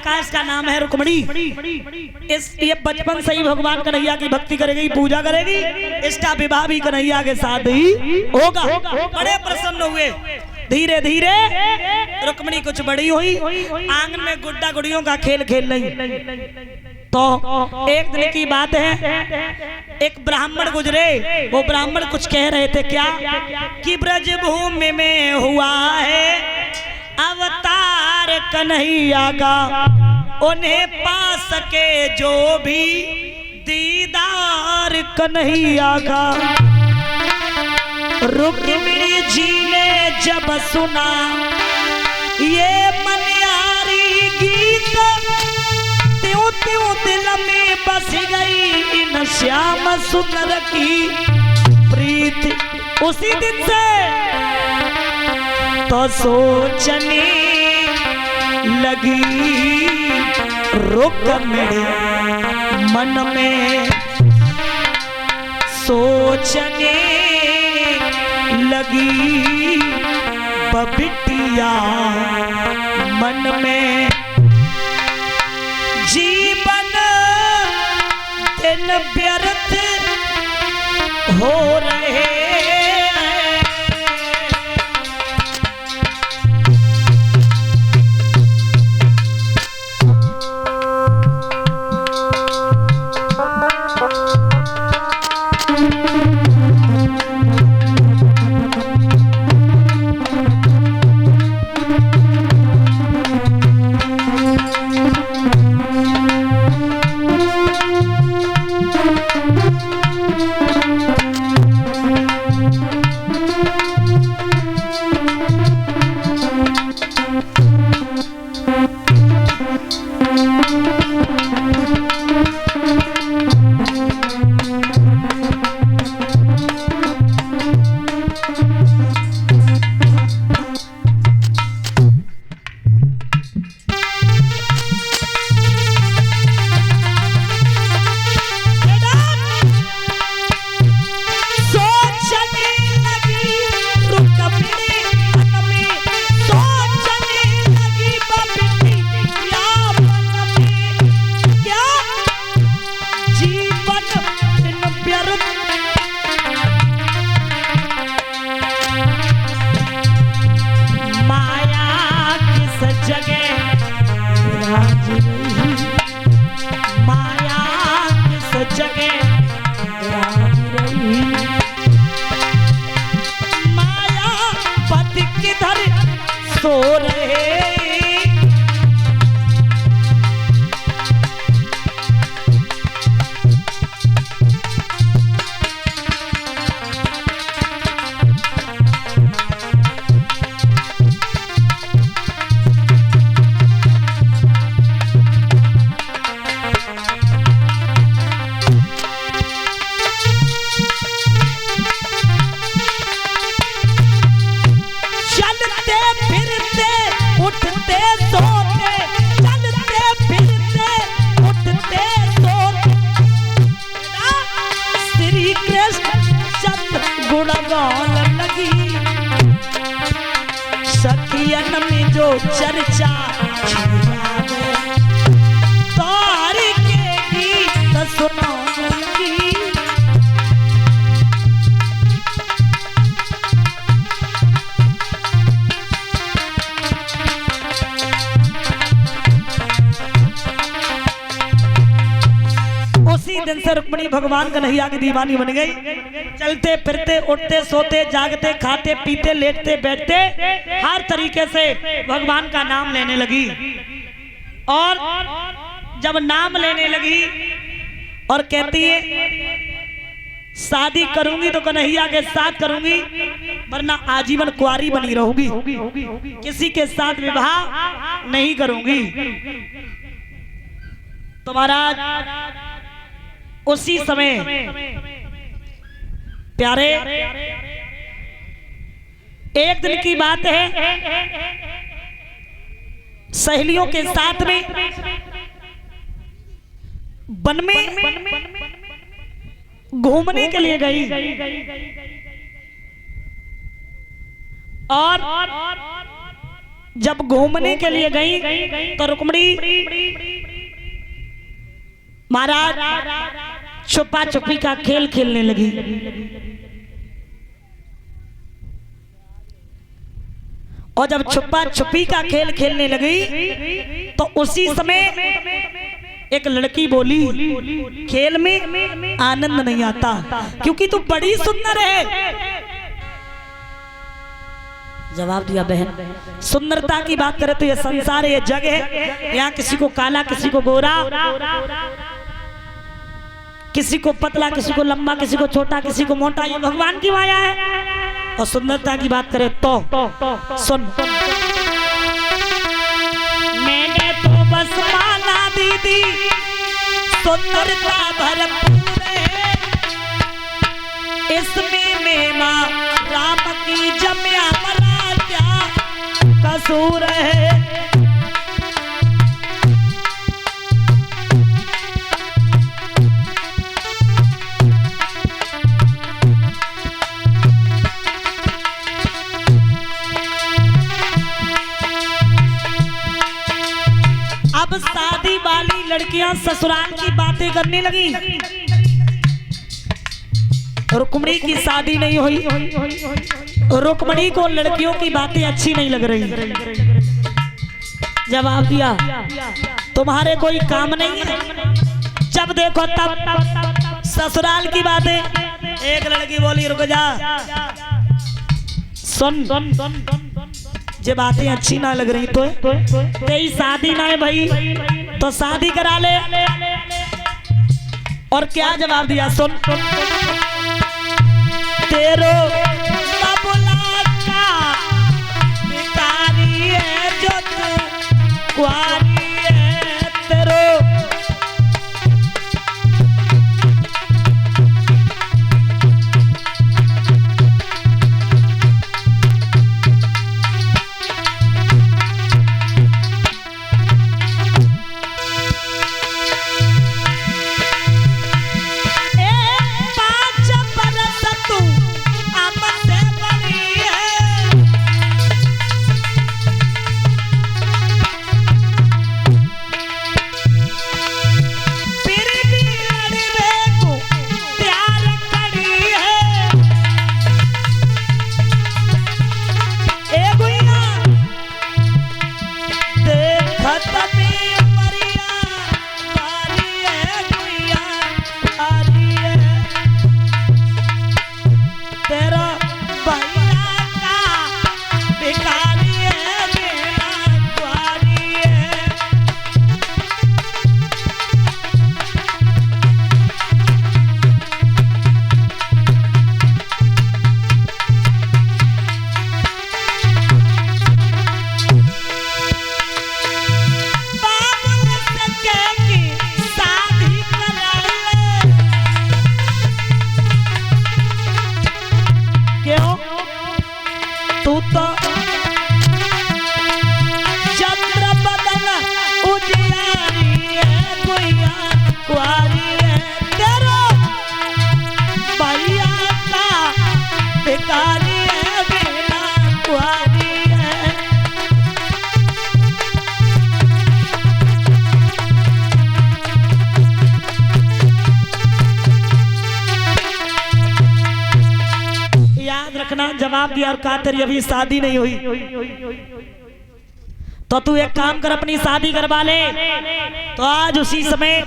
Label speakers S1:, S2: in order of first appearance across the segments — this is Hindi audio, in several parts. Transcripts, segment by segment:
S1: का इसका नाम है रुक्मणी। ये बचपन से ही भगवान कन्हैया की भक्ति करेगी, पूजा करेगी, इसका विवाह भी कन्हैया के साथ ही होगा। बड़े प्रसन्न हुए। धीरे धीरे रुक्मणी कुछ बड़ी हुई, आंगन में गुड्डा गुड़ियों का खेल खेल रही। तो एक दिन की बात है, एक ब्राह्मण गुजरे। वो ब्राह्मण कुछ कह रहे थे, क्या कि ब्रज भूमि में हुआ है अवतार कन्हैया का, उन्हें पा सके जो भी दीदार कन्हैया का। रुक्मिणी जी ने जब सुना ये मनियारी गीत, त्यों त्यों दिल में बस गई इन श्याम सुंदर की प्रीत। उसी दिन से तो सोचने लगी रुक्मिणी मन में, सोचने लगी बबिटिया मन में। जीवन दिन व्यर्थ हो रहे, सो रहे। सखियन में जो चर्चा तार के गीत सुनाऊंगी। उसी दिन से रुक्मिणी भगवान कन्हैया की दीवानी बन गई। चलते फिरते उठते सोते जागते खाते पीते लेटते बैठते हर तरीके से भगवान का नाम लेने लगी। और जब नाम लेने लगी और कहती है शादी करूंगी तो कन्हैया के साथ करूंगी, वरना आजीवन कुंवारी बनी रहूंगी, किसी के साथ विवाह नहीं करूंगी। तो महाराज उसी समय प्यारे एक दिन की बात है, सहेलियों के साथ में वन में घूमने के लिए गई और जब घूमने के लिए गई तो रुक्मिणी महाराज छुपा छुपी का खेल खेलने लगी। और जब छुपा छुपी का खेल खेलने लगी तो उसी समय एक लड़की बोली, खेल में आनंद नहीं आता क्योंकि तू बड़ी सुंदर है। जवाब दिया, बहन सुंदरता की बात करें तो ये संसार ये जग है, यहाँ किसी को काला किसी को गोरा, किसी को पतला किसी को लंबा किसी को छोटा किसी को मोटा, ये भगवान की माया है। और सुंदरता की बात करें तो सुन, मैंने तो बस माना दीदी सुंदरता भरपूर है, इसमें मैं माँ राम की जम्या मरा क्या कसूर है। अब शादी वाली लड़कियां ससुराल की बातें करने लगी। रुक्मिणी की शादी नहीं हुई, रुक्मिणी को लड़कियों की बातें अच्छी नहीं लग रही। जवाब दिया, तुम्हारे कोई काम नहीं है, जब देखो तब ससुराल की बातें। एक लड़की बोली, रुक जा, सुन जे बातें अच्छी ना लग रही तो तेरी शादी ना है भाई तो शादी करा ले। और क्या जवाब दिया, सुन, तेरो बबुला का भिखारी है जो तू कुआरी है, तेरो जवाब दिया और कहा तेरी अभी शादी नहीं हुई तो तू एक काम कर, अपनी शादी करवा ले। तो आज उसी समय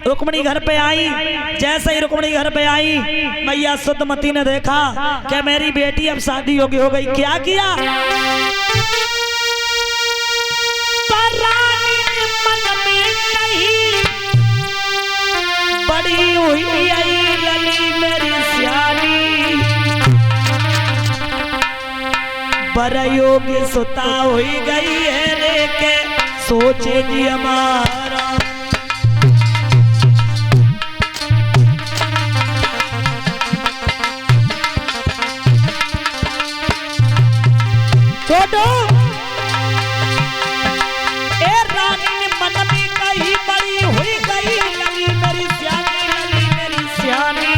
S1: रुक्मिणी घर पे आई। जैसे ही रुक्मिणी घर पे आई, मैया सुदमती ने देखा कि मेरी बेटी अब शादी योग्य हो गई। क्या किया, तो रानी ने मन में कही, बड़ी हुई आई लली मेरी सियानी, बर योग्य सुता हुई गई है रे के सोचेगी हमारा। छोटो ए रानी ने मन में कही, बड़ी हुई गई लली मेरी सियानी, लली मेरी सियानी,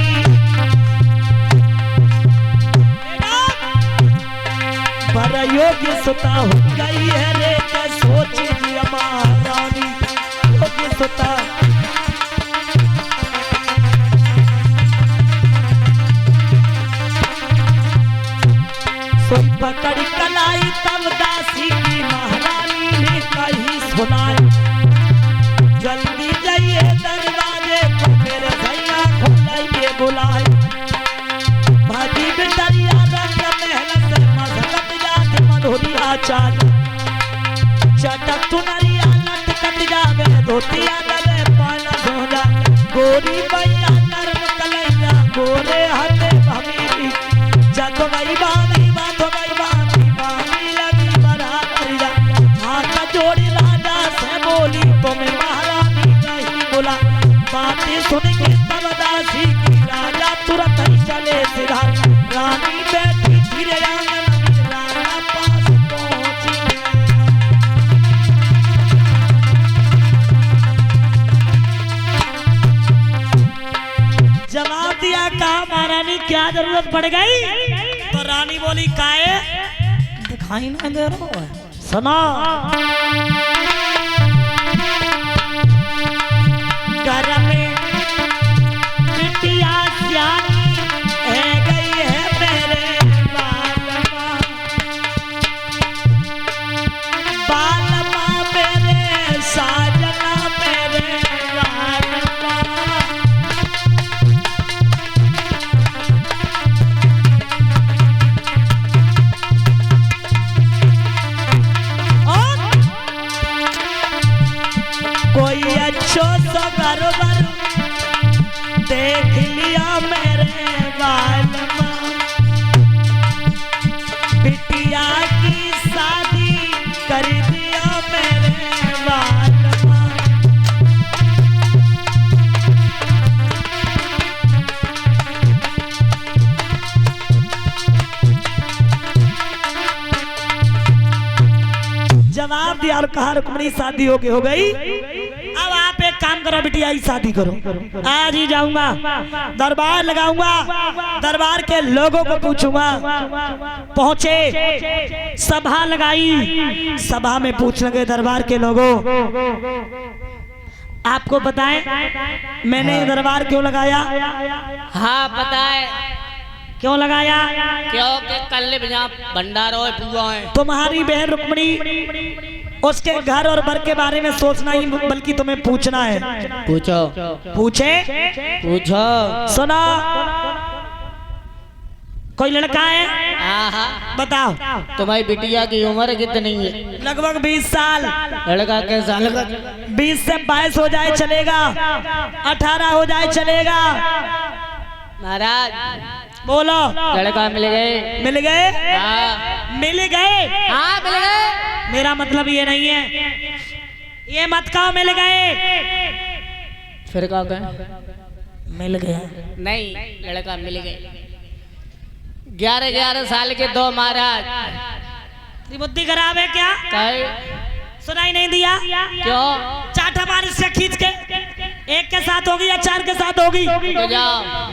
S1: बर योग्य योग्य सुता हो गई है रे क्या सोची जी महारानी योग्य सुता। सुन पकड़ कलाई तब दासी की महारानी ने कही सुनाए जल्दी जाइए दरवाजे को मेरे भैया खोलिए बुलाए। भाजी बिटरिया रंग महल से मजकत जाके मधुरिया चाल चटक चुनरिया लटकत जावे धोतिया दबे पाना धोजा गोरी भैया नरम कलैया गोरे हाथे भमी जग गई बानी बात गई बानी बानी लगी बरातिया हाथ जोड़ी राजा से बोली तुम्हें महारानी नहीं बोला बातें सुन के तब दासी की राजा तुरंत ही चले सीधा रानी बैठी धीरे आंगन में राजा पास पहुंची। जवाब दिया कहा महारानी क्या जरूरत पड़ गई। तो रानी बोली काहे दिखाई ना दे रहा है सुना घर में बिटिया सियानी है गई है मेरे बालमा बालमा मेरे साजना मेरे बालमा। कोई अच्छो सा गरबर देख लिया मेरे बालमा बिटिया की शादी कर दिया मेरे बालमा। जवाब दिया और कहा रुक्मणी शादी हो गई। अब आप एक काम करो बिटिया की शादी करो आज ही जाऊंगा दरबार लगाऊंगा दरबार के लोगों को पूछूंगा। पहुंचे सभा लगाई सभा में पूछ लगे दरबार के लोगों आपको बताएं मैंने दरबार क्यों लगाया।
S2: हाँ बताए
S1: क्यों लगाया
S2: क्योंकि कल भंडारो पूरा है
S1: तुम्हारी बहन रुक्मणी उसके घर और बर के बारे में सोचना ही बल्कि तुम्हें पूछना है।
S2: पूछो
S1: पूछे
S2: पूछो
S1: सुनो कोई लड़का है बताओ
S2: तुम्हारी बिटिया की उम्र कितनी है।
S1: लगभग 20 साल।
S2: लड़का कैसा लगा
S1: 20 से 22 हो जाए चलेगा 18 हो जाए चलेगा।
S2: महाराज
S1: बोलो
S2: लड़का मिल गए
S1: मिल गए
S2: हाँ
S1: मिल गए
S2: हाँ मिल गए।
S1: मेरा मतलब ये नहीं है ये मत कहो मिल गए
S2: फिर क्या कहें
S1: मिल गया
S2: नहीं लड़का मिल गए 11 साल के 2 महाराज
S1: बुद्धि खराब है क्या सुनाई नहीं दिया
S2: क्यों
S1: चाटा बारिश से खींच के एक के साथ होगी या 4 के साथ होगी
S2: तो जाओ